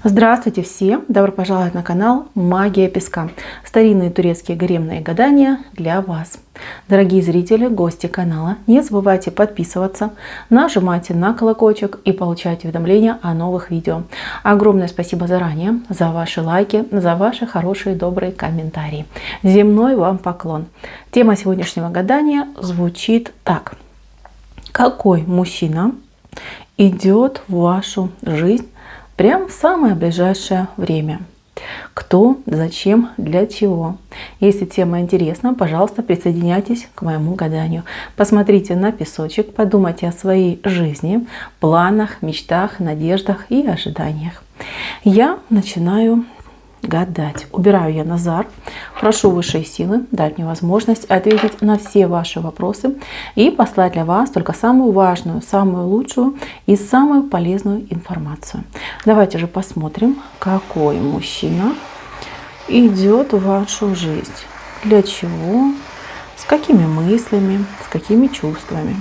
Здравствуйте всем! Добро пожаловать на канал Магия Песка. Старинные турецкие гаремные гадания для вас. Дорогие зрители, гости канала, не забывайте подписываться, нажимайте на колокольчик и получайте уведомления о новых видео. Огромное спасибо заранее за ваши лайки, за ваши хорошие добрые комментарии. Земной вам поклон. Тема сегодняшнего гадания звучит так. Какой мужчина идет в вашу жизнь прям в самое ближайшее время? Кто, зачем, для чего? Если тема интересна, пожалуйста, присоединяйтесь к моему гаданию. Посмотрите на песочек, подумайте о своей жизни, планах, мечтах, надеждах и ожиданиях. Я начинаю гадать. Убираю я Назар. Прошу высшие силы дать мне возможность ответить на все ваши вопросы и послать для вас только самую важную, самую лучшую и самую полезную информацию. Давайте же посмотрим, какой мужчина идет в вашу жизнь. Для чего? С какими мыслями? С какими чувствами?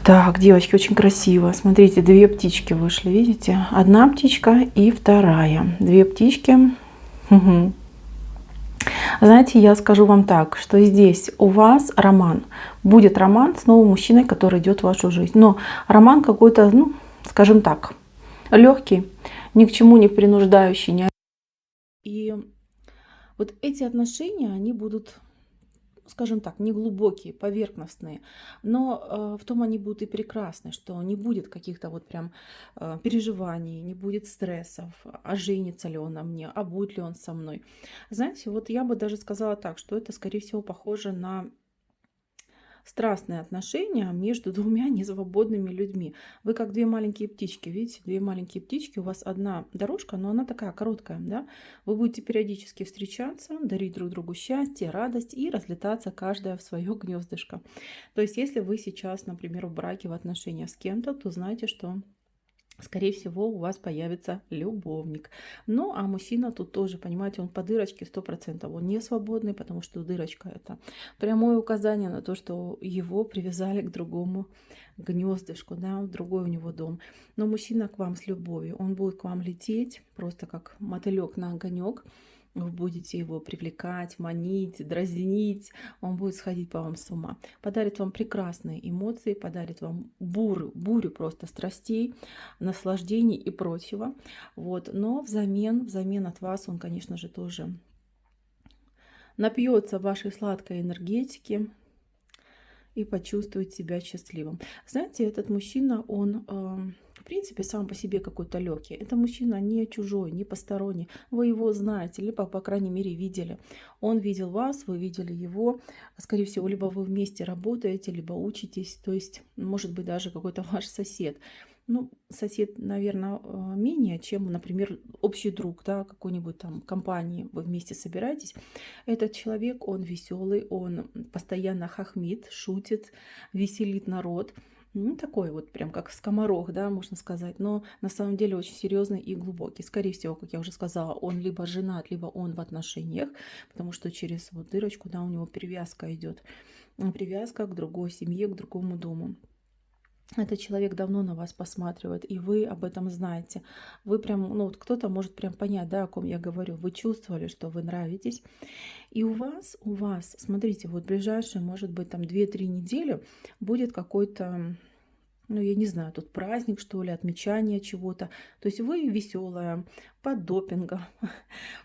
Так, девочки, очень красиво. Смотрите, две птички вышли, видите? Одна птичка и вторая. Две птички. Угу. Знаете, я скажу вам так, что здесь у вас роман. Будет роман с новым мужчиной, который идет в вашу жизнь. Но роман какой-то, ну, скажем так, легкий, ни к чему не принуждающий. И вот эти отношения, они будут, скажем так, не глубокие, поверхностные, но в том они будут и прекрасны, что не будет каких-то вот прям переживаний, не будет стрессов, а женится ли он на мне, а будет ли он со мной. Знаете, вот я бы даже сказала так, что это, скорее всего, похоже на страстные отношения между двумя несвободными людьми. Вы как две маленькие птички, видите, две маленькие птички, у вас одна дорожка, но она такая короткая, да? Вы будете периодически встречаться, дарить друг другу счастье, радость и разлетаться каждая в свое гнездышко. То есть, если вы сейчас, например, в браке, в отношениях с кем-то, то знайте, что скорее всего, у вас появится любовник. Ну, а мужчина тут тоже, понимаете, он по дырочке 100%. Он не свободный, потому что дырочка — это прямое указание на то, что его привязали к другому гнездышку, да, другой у него дом. Но мужчина к вам с любовью. Он будет к вам лететь, просто как мотылек на огонек. Вы будете его привлекать, манить, дразнить. Он будет сходить по вам с ума. Подарит вам прекрасные эмоции, подарит вам бурю просто страстей, наслаждений и прочего. Вот. Но взамен от вас он, конечно же, тоже напьется вашей сладкой энергетики и почувствует себя счастливым. Знаете, этот мужчина, он в принципе сам по себе какой-то легкий. Это мужчина не чужой, не посторонний. Вы его знаете, либо, по крайней мере, видели. Он видел вас, вы видели его. Скорее всего, либо вы вместе работаете, либо учитесь. То есть, может быть, даже какой-то ваш сосед. Ну, сосед, наверное, менее, чем, например, общий друг, да, какой-нибудь там компании, вы вместе собираетесь. Этот человек, он веселый, он постоянно хохмит, шутит, веселит народ. Ну, такой вот прям как скоморох, да, можно сказать, но на самом деле очень серьезный и глубокий. Скорее всего, как я уже сказала, он либо женат, либо он в отношениях, потому что через вот дырочку, да, у него привязка идет. Привязка к другой семье, к другому дому. Этот человек давно на вас посматривает, и вы об этом знаете. Вы прям, ну вот кто-то может прям понять, да, о ком я говорю. Вы чувствовали, что вы нравитесь. И у вас, смотрите, вот ближайшие, может быть, там 2-3 недели будет какой-то, ну, я не знаю, тут праздник, что ли, отмечание чего-то. То есть вы веселая, под допингом,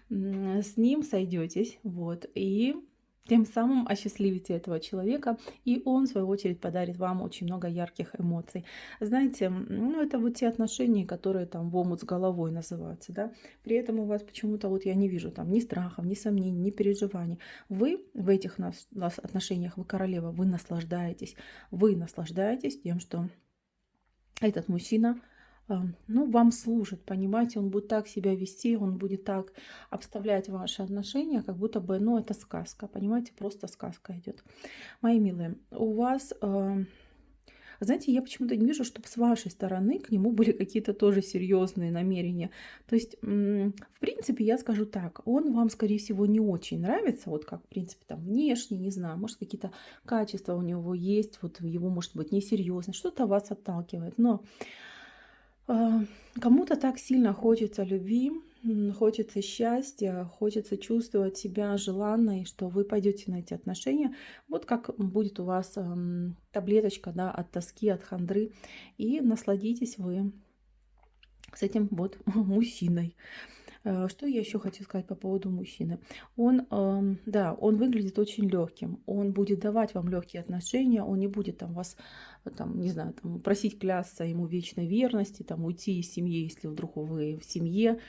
с ним сойдетесь, вот, и тем самым осчастливите этого человека, и он, в свою очередь, подарит вам очень много ярких эмоций. Знаете, ну, это вот те отношения, которые там в омут с головой называются, да. При этом у вас почему-то, вот я не вижу там ни страхов, ни сомнений, ни переживаний. Вы в этих отношениях, вы королева, вы наслаждаетесь тем, что этот мужчина, ну, вам служит, понимаете, он будет так себя вести, он будет так обставлять ваши отношения, как будто бы, ну, это сказка, понимаете, просто сказка идет. Мои милые, у вас, знаете, я почему-то не вижу, чтобы с вашей стороны к нему были какие-то тоже серьезные намерения. То есть, в принципе, я скажу так, он вам, скорее всего, не очень нравится, вот как, в принципе, там, внешне, не знаю, может, какие-то качества у него есть, вот его, может быть, несерьезность, что-то вас отталкивает, но А, Кому-то так сильно хочется любви, хочется счастья, хочется чувствовать себя желанной, что вы пойдете на эти отношения. Вот как будет у вас таблеточка, да, от тоски, от хандры, и насладитесь вы с этим вот мужчиной. Что я еще хочу сказать по поводу мужчины? Он, да, он выглядит очень легким. Он будет давать вам легкие отношения. Он не будет там вас, там, не знаю, там, просить клясться ему вечной верности, там, уйти из семьи, если вдруг вы в семье.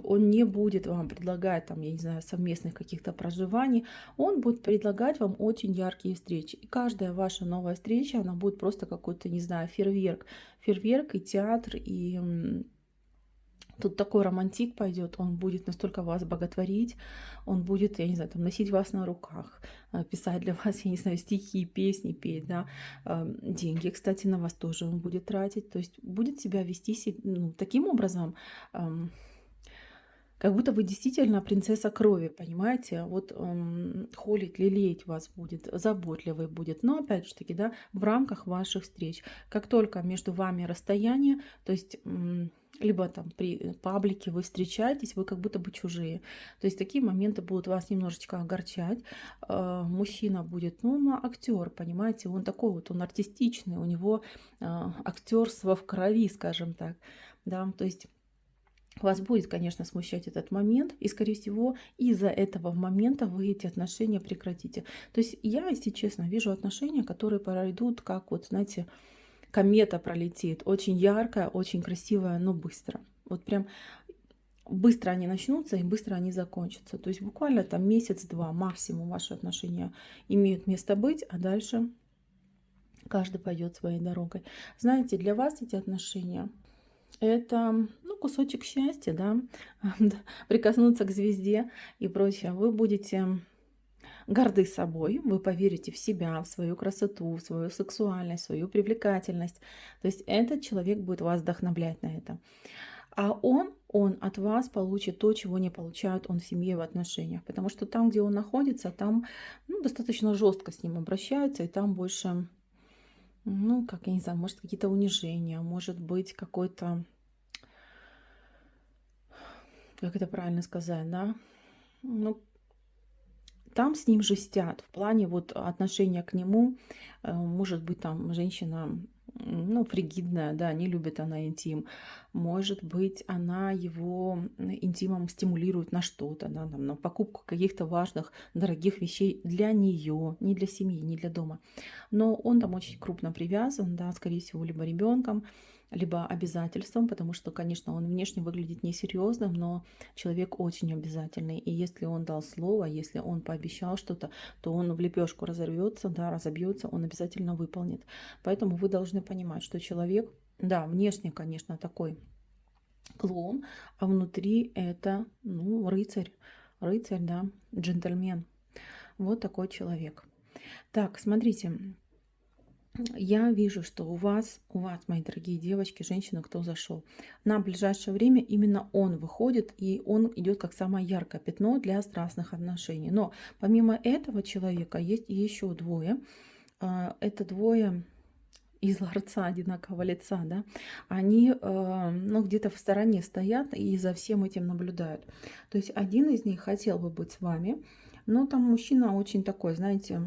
Он не будет вам предлагать, там, я не знаю, совместных каких-то проживаний. Он будет предлагать вам очень яркие встречи. И каждая ваша новая встреча, она будет просто какой-то, не знаю, фейерверк. Фейерверк и театр, и тут такой романтик пойдет, он будет настолько вас боготворить, он будет, я не знаю, там, носить вас на руках, писать для вас, я не знаю, стихи, песни петь, да, деньги, кстати, на вас тоже он будет тратить, то есть будет себя вести ну, таким образом, как будто вы действительно принцесса крови, понимаете? Вот холить, лелеять вас будет, заботливый будет. Но опять же таки, да, в рамках ваших встреч. Как только между вами расстояние, то есть либо там при паблике вы встречаетесь, вы как будто бы чужие. То есть такие моменты будут вас немножечко огорчать. Мужчина будет, ну, актер, понимаете, он такой вот, он артистичный, у него актерство в крови, скажем так. Да, то есть вас будет, конечно, смущать этот момент, и, скорее всего, из-за этого момента вы эти отношения прекратите. То есть я, если честно, вижу отношения, которые пройдут, как вот, знаете, комета пролетит. Очень яркая, очень красивая, но быстро. Вот прям быстро они начнутся и быстро они закончатся. То есть буквально там месяц-два максимум ваши отношения имеют место быть, а дальше каждый пойдет своей дорогой. Знаете, для вас эти отношения это, ну, кусочек счастья, да, прикоснуться к звезде и прочее. Вы будете горды собой, вы поверите в себя, в свою красоту, в свою сексуальность, в свою привлекательность. То есть этот человек будет вас вдохновлять на это. А он от вас получит то, чего не получает он в семье, в отношениях. Потому что там, где он находится, там, ну, достаточно жестко с ним обращаются, и там больше, ну, как я не знаю, может, какие-то унижения, может быть, какой-то, как это правильно сказать, да, ну, там с ним жестят в плане вот отношения к нему. Может быть, там женщина, ну, фригидная, да, не любит она интим. Может быть, она его интимом стимулирует на что-то, да, там, на покупку каких-то важных, дорогих вещей для нее, не для семьи, не для дома. Но он там очень крупно привязан, да, скорее всего, либо ребенком, либо обязательством, потому что, конечно, он внешне выглядит несерьезным, но человек очень обязательный. И если он дал слово, если он пообещал что-то, то он в лепешку разорвется, да, разобьется, он обязательно выполнит. Поэтому вы должны понимать, что человек, да, внешне, конечно, такой клоун, а внутри это, ну, рыцарь, рыцарь, да, джентльмен. Вот такой человек. Так, смотрите, я вижу, что у вас, мои дорогие девочки, женщины, кто зашел, на ближайшее время именно он выходит, и он идет как самое яркое пятно для страстных отношений. Но помимо этого человека есть еще двое. Это двое из ларца одинакового лица, да, они, ну, где-то в стороне стоят и за всем этим наблюдают. То есть один из них хотел бы быть с вами, но там мужчина очень такой, знаете,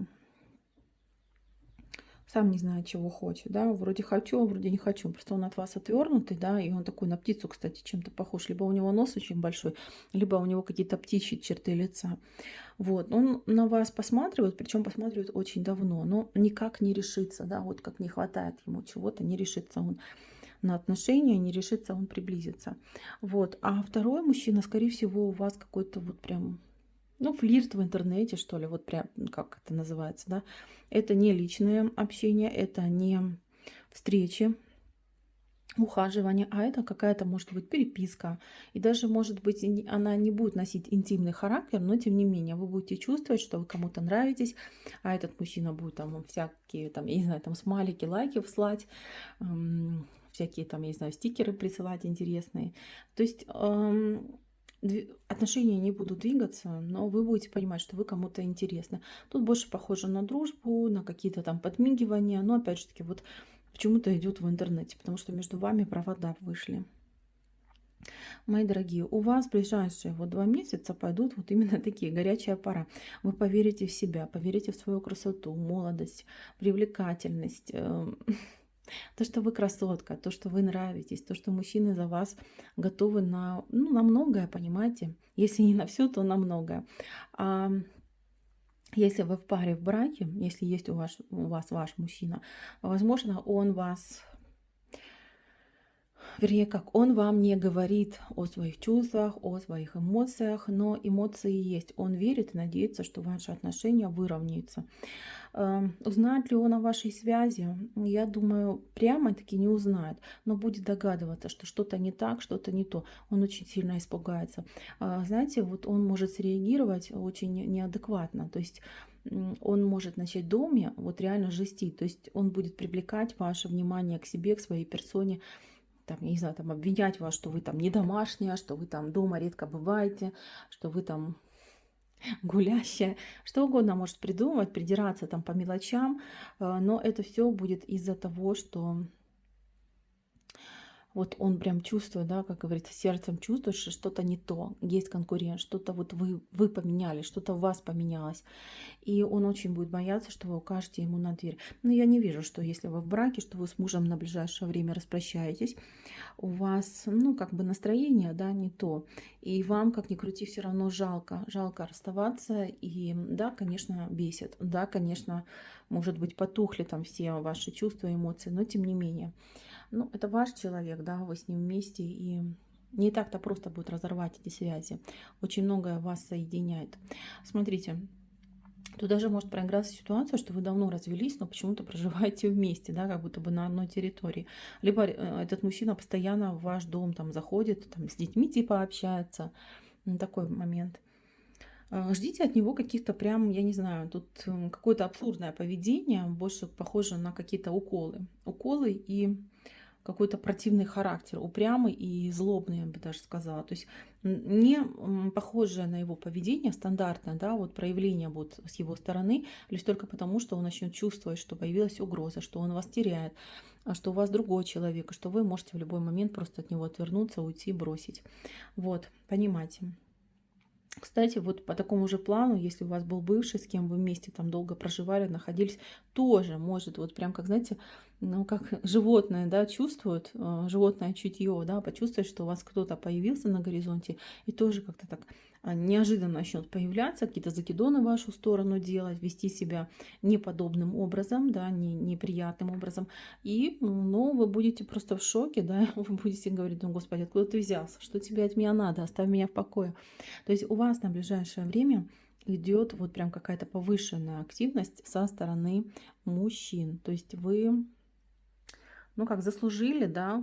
сам не знает, чего хочет, да, вроде хочу, а вроде не хочу, просто он от вас отвернутый, да, и он такой на птицу, кстати, чем-то похож, либо у него нос очень большой, либо у него какие-то птичьи черты лица, вот, он на вас посматривает, причем посматривает очень давно, но никак не решится, да, вот как не хватает ему чего-то, не решится он на отношения, не решится он приблизиться, вот, а второй мужчина, скорее всего, у вас какой-то вот прям, ну, флирт в интернете, что ли, вот прям, как это называется, да. Это не личное общение, это не встречи, ухаживание, а это какая-то, может быть, переписка. И даже, может быть, она не будет носить интимный характер, но, тем не менее, вы будете чувствовать, что вы кому-то нравитесь, а этот мужчина будет там вам всякие, там, я не знаю, там, смайлики, лайки вслать, всякие, там, я не знаю, стикеры присылать интересные. То есть отношения не будут двигаться, но вы будете понимать, что вы кому-то интересны. Тут больше похоже на дружбу, на какие-то там подмигивания, но опять же таки вот почему-то идет в интернете, потому что между вами провода вышли. Мои дорогие, у вас в ближайшие вот 2 месяца пойдут вот именно такие, горячая пора. Вы поверите в себя, поверите в свою красоту, молодость, привлекательность, то, что вы красотка, то, что вы нравитесь, то, что мужчины за вас готовы на, ну, на многое, понимаете? Если не на все, то на многое. А если вы в паре, в браке, если есть у вас ваш мужчина, возможно, он вас, вернее, как он вам не говорит о своих чувствах, о своих эмоциях, но эмоции есть. Он верит и надеется, что ваши отношения выровняются. Узнает ли он о вашей связи? Я думаю, прямо-таки не узнает, но будет догадываться, что что-то не так, что-то не то. Он очень сильно испугается. Знаете, вот он может среагировать очень неадекватно. То есть он может начать в доме вот реально жестить. То есть он будет привлекать ваше внимание к себе, к своей персоне, там, я не знаю, там обвинять вас, что вы там не домашняя, что вы там дома редко бываете, что вы там гулящая, что угодно может придумывать, придираться там по мелочам, но это все будет из-за того, что вот он прям чувствует, да, как говорится, сердцем чувствует, что что-то не то, есть конкурент, что-то вот вы поменяли, что-то в вас поменялось. И он очень будет бояться, что вы укажете ему на дверь. Но я не вижу, что если вы в браке, что вы с мужем на ближайшее время распрощаетесь, у вас, ну, как бы настроение, да, не то. И вам, как ни крути, все равно жалко. Жалко расставаться. И да, конечно, бесит. Да, конечно, может быть, потухли там все ваши чувства, эмоции, но тем не менее. Ну, это ваш человек, да, вы с ним вместе, и не так-то просто будет разорвать эти связи. Очень многое вас соединяет. Смотрите, тут даже может проиграться ситуация, что вы давно развелись, но почему-то проживаете вместе, да, как будто бы на одной территории. Либо этот мужчина постоянно в ваш дом там заходит, там с детьми типа общается. Такой момент. Ждите от него каких-то прям, я не знаю, тут какое-то абсурдное поведение, больше похоже на какие-то уколы. Уколы и какой-то противный характер, упрямый и злобный, я бы даже сказала. То есть не похожее на его поведение, стандартное, да, вот проявление вот с его стороны, лишь только потому, что он начнет чувствовать, что появилась угроза, что он вас теряет, что у вас другой человек, и что вы можете в любой момент просто от него отвернуться, уйти, бросить. Вот, понимаете. Кстати, вот по такому же плану, если у вас был бывший, с кем вы вместе там долго проживали, находились, тоже может, вот прям как, знаете, ну, как животное, да, чувствует, животное чутье, да, почувствовать, что у вас кто-то появился на горизонте, и тоже как-то так неожиданно начнет появляться, какие-то закидоны в вашу сторону делать, вести себя неподобным образом, да, неприятным образом, и, ну, вы будете просто в шоке, да, вы будете говорить, ну, Господи, откуда ты взялся, что тебе от меня надо, оставь меня в покое. То есть у вас на ближайшее время идет вот прям какая-то повышенная активность со стороны мужчин. То есть вы, ну как, заслужили, да,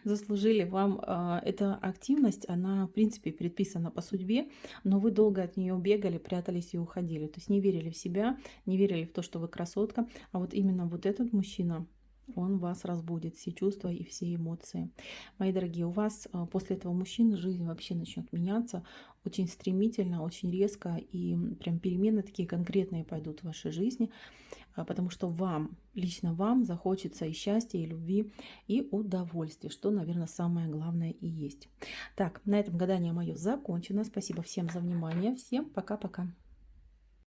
заслужили вам эта активность, она в принципе предписана по судьбе, но вы долго от нее бегали, прятались и уходили. То есть не верили в себя, не верили в то, что вы красотка, а вот именно вот этот мужчина, он вас разбудит, все чувства и все эмоции. Мои дорогие, у вас после этого мужчины жизнь вообще начнет меняться очень стремительно, очень резко, и прям перемены такие конкретные пойдут в вашей жизни, потому что вам, лично вам захочется и счастья, и любви, и удовольствия, что, наверное, самое главное и есть. Так, на этом гадание мое закончено. Спасибо всем за внимание. Всем пока-пока.